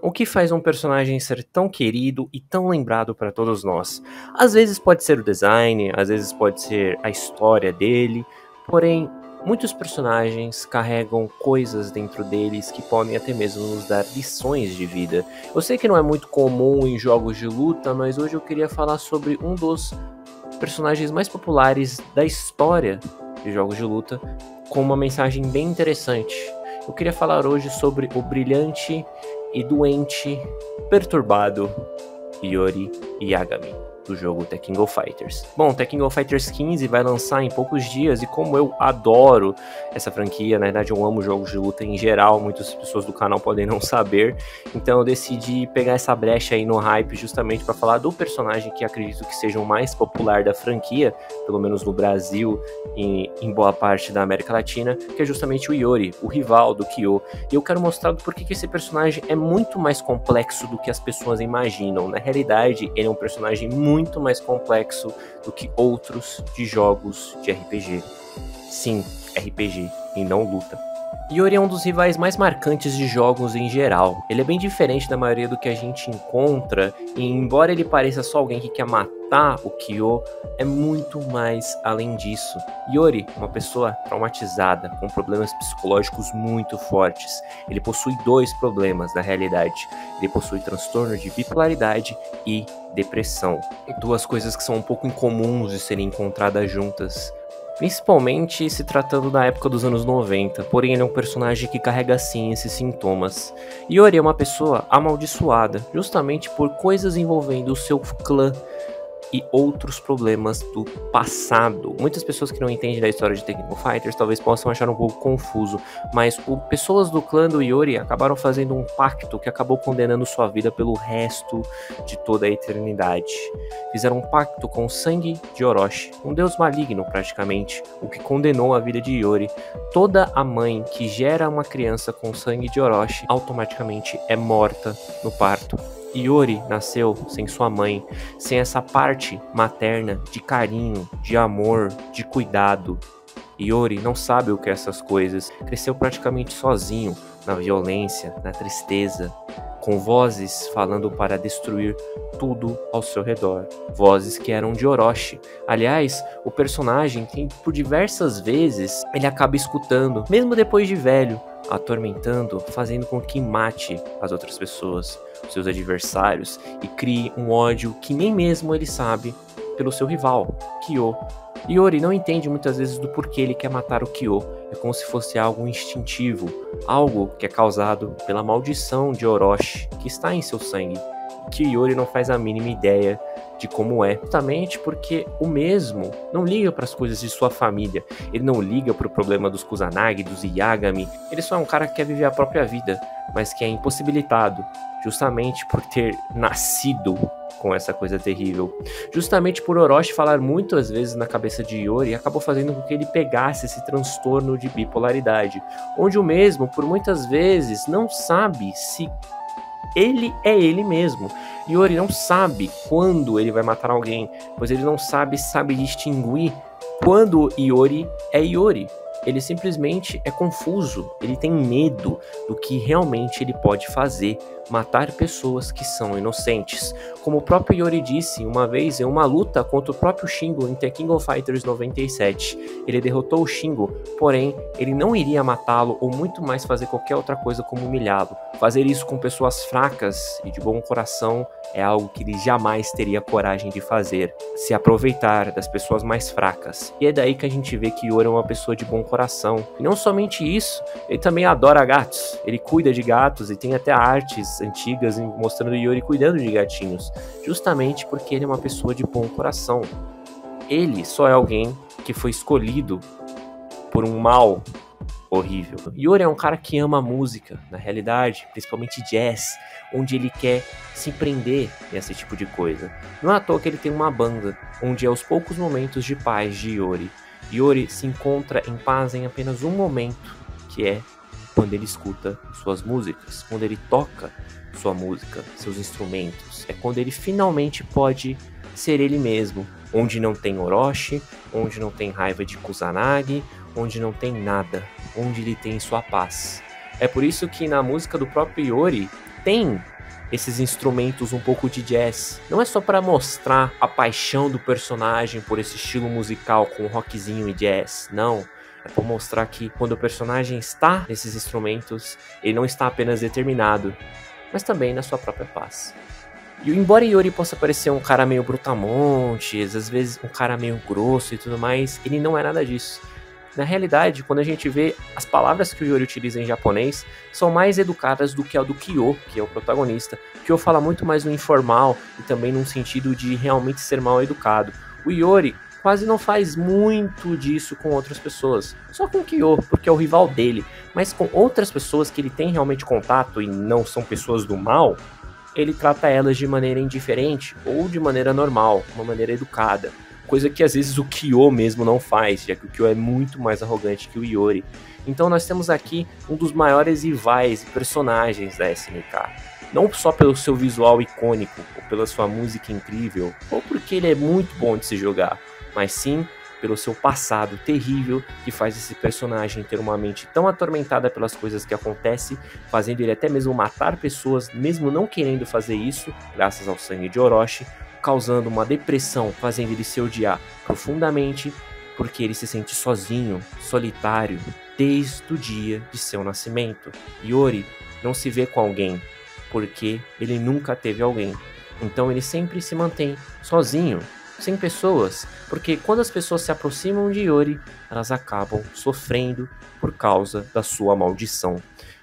O que faz um personagem ser tão querido e tão lembrado para todos nós? Às vezes pode ser o design, às vezes pode ser a história dele, porém, muitos personagens carregam coisas dentro deles que podem até mesmo nos dar lições de vida. Eu sei que não é muito comum em jogos de luta, mas hoje eu queria falar sobre um dos personagens mais populares da história de jogos de luta, com uma mensagem bem interessante. Eu queria falar hoje sobre o brilhante e doente, perturbado Yori Yagami, do jogo Tekken Go Fighters. Bom, Tekken Go Fighters 15 vai lançar em poucos dias, e como eu adoro essa franquia, na verdade eu amo jogos de luta em geral, muitas pessoas do canal podem não saber, então eu decidi pegar essa brecha aí no hype justamente para falar do personagem que acredito que seja o mais popular da franquia, pelo menos no Brasil e em boa parte da América Latina, que é justamente o Yori, o rival do Kyo. E eu quero mostrar por que esse personagem é muito mais complexo do que as pessoas imaginam. Na realidade, ele é um personagem muito mais complexo do que outros de jogos de RPG. Sim, RPG e não luta. Yori é um dos rivais mais marcantes de jogos em geral. Ele é bem diferente da maioria do que a gente encontra, e embora ele pareça só alguém que quer matar o Kyo, é muito mais além disso. Yori é uma pessoa traumatizada, com problemas psicológicos muito fortes. Ele possui dois problemas na realidade. Ele possui transtorno de bipolaridade e depressão. Duas coisas que são um pouco incomuns de serem encontradas juntas, principalmente se tratando da época dos anos 90, porém ele é um personagem que carrega sim esses sintomas. Yori é uma pessoa amaldiçoada, justamente por coisas envolvendo o seu clã e outros problemas do passado. Muitas pessoas que não entendem da história de Tekken Fighters talvez possam achar um pouco confuso, mas pessoas do clã do Yori acabaram fazendo um pacto que acabou condenando sua vida pelo resto de toda a eternidade. Fizeram um pacto com o sangue de Orochi, um deus maligno praticamente, o que condenou a vida de Yori. Toda a mãe que gera uma criança com sangue de Orochi automaticamente é morta no parto. Yori nasceu sem sua mãe, sem essa parte materna de carinho, de amor, de cuidado. Yori não sabe o que é essas coisas, cresceu praticamente sozinho, na violência, na tristeza, com vozes falando para destruir tudo ao seu redor. Vozes que eram de Orochi. Aliás, o personagem tem por diversas vezes ele acaba escutando, mesmo depois de velho, atormentando, fazendo com que mate as outras pessoas, seus adversários, e crie um ódio que nem mesmo ele sabe pelo seu rival, Kyo. Yori não entende muitas vezes do porquê ele quer matar o Kyo. É como se fosse algo instintivo, algo que é causado pela maldição de Orochi que está em seu sangue, que Yori não faz a mínima ideia de como é, justamente porque o mesmo não liga para as coisas de sua família, ele não liga para o problema dos Kusanagi, dos Yagami, ele só é um cara que quer viver a própria vida, mas que é impossibilitado, justamente por ter nascido com essa coisa terrível. Justamente por Orochi falar muitas vezes na cabeça de Yori, acabou fazendo com que ele pegasse esse transtorno de bipolaridade, onde o mesmo, por muitas vezes, não sabe se ele é ele mesmo. Yori não sabe quando ele vai matar alguém, pois ele não sabe distinguir quando Yori é Yori. Ele simplesmente é confuso, ele tem medo do que realmente ele pode fazer, matar pessoas que são inocentes. Como o próprio Yori disse uma vez em uma luta contra o próprio Shingo em Tekken Go Fighters 97, ele derrotou o Shingo, porém ele não iria matá-lo ou muito mais fazer qualquer outra coisa como humilhá-lo. Fazer isso com pessoas fracas e de bom coração é algo que ele jamais teria coragem de fazer, se aproveitar das pessoas mais fracas. E é daí que a gente vê que Yori é uma pessoa de bom coração. E não somente isso, ele também adora gatos, ele cuida de gatos e tem até artes antigas mostrando Yori cuidando de gatinhos, justamente porque ele é uma pessoa de bom coração. Ele só é alguém que foi escolhido por um mal horrível. Yori é um cara que ama música, na realidade, principalmente jazz, onde ele quer se prender nesse tipo de coisa. Não é à toa que ele tem uma banda, onde é os poucos momentos de paz de Yori. Yori se encontra em paz em apenas um momento, que é quando ele escuta suas músicas, quando ele toca sua música, seus instrumentos. É quando ele finalmente pode ser ele mesmo, onde não tem Orochi, onde não tem raiva de Kusanagi, onde não tem nada, onde ele tem sua paz. É por isso que na música do próprio Yori tem esses instrumentos um pouco de jazz. Não é só para mostrar a paixão do personagem por esse estilo musical com rockzinho e jazz, não. É para mostrar que quando o personagem está nesses instrumentos, ele não está apenas determinado, mas também na sua própria paz. E embora Iori possa parecer um cara meio brutamontes, às vezes um cara meio grosso e tudo mais, ele não é nada disso. Na realidade, quando a gente vê as palavras que o Iori utiliza em japonês, são mais educadas do que a do Kyo, que é o protagonista. O Kyo fala muito mais no informal e também num sentido de realmente ser mal educado. O Iori quase não faz muito disso com outras pessoas, só com o Kyo, porque é o rival dele, mas com outras pessoas que ele tem realmente contato e não são pessoas do mal, ele trata elas de maneira indiferente ou de maneira normal, uma maneira educada. Coisa que às vezes o Kyo mesmo não faz, já que o Kyo é muito mais arrogante que o Iori. Então nós temos aqui um dos maiores rivais e personagens da SNK. Não só pelo seu visual icônico, ou pela sua música incrível, ou porque ele é muito bom de se jogar, mas sim pelo seu passado terrível que faz esse personagem ter uma mente tão atormentada pelas coisas que acontecem, fazendo ele até mesmo matar pessoas, mesmo não querendo fazer isso, graças ao sangue de Orochi, causando uma depressão, fazendo ele se odiar profundamente, porque ele se sente sozinho, solitário, desde o dia de seu nascimento. Iori não se vê com alguém, porque ele nunca teve alguém. Então ele sempre se mantém sozinho, sem pessoas, porque quando as pessoas se aproximam de Iori, elas acabam sofrendo por causa da sua maldição.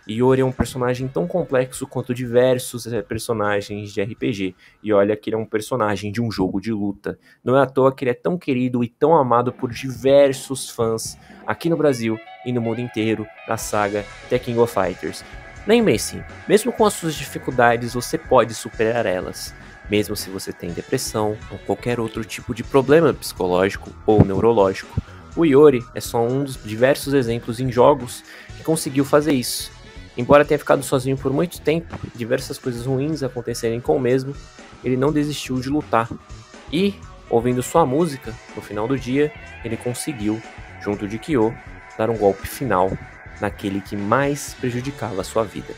Iori é um personagem tão complexo quanto diversos personagens de RPG. E olha que ele é um personagem de um jogo de luta. Não é à toa que ele é tão querido e tão amado por diversos fãs aqui no Brasil e no mundo inteiro da saga The King of Fighters. Lembre-se, mesmo com as suas dificuldades, você pode superar elas. Mesmo se você tem depressão ou qualquer outro tipo de problema psicológico ou neurológico. O Iori é só um dos diversos exemplos em jogos que conseguiu fazer isso. Embora tenha ficado sozinho por muito tempo, diversas coisas ruins acontecerem com o mesmo, ele não desistiu de lutar. E, ouvindo sua música, no final do dia, ele conseguiu, junto de Kyo, dar um golpe final naquele que mais prejudicava a sua vida.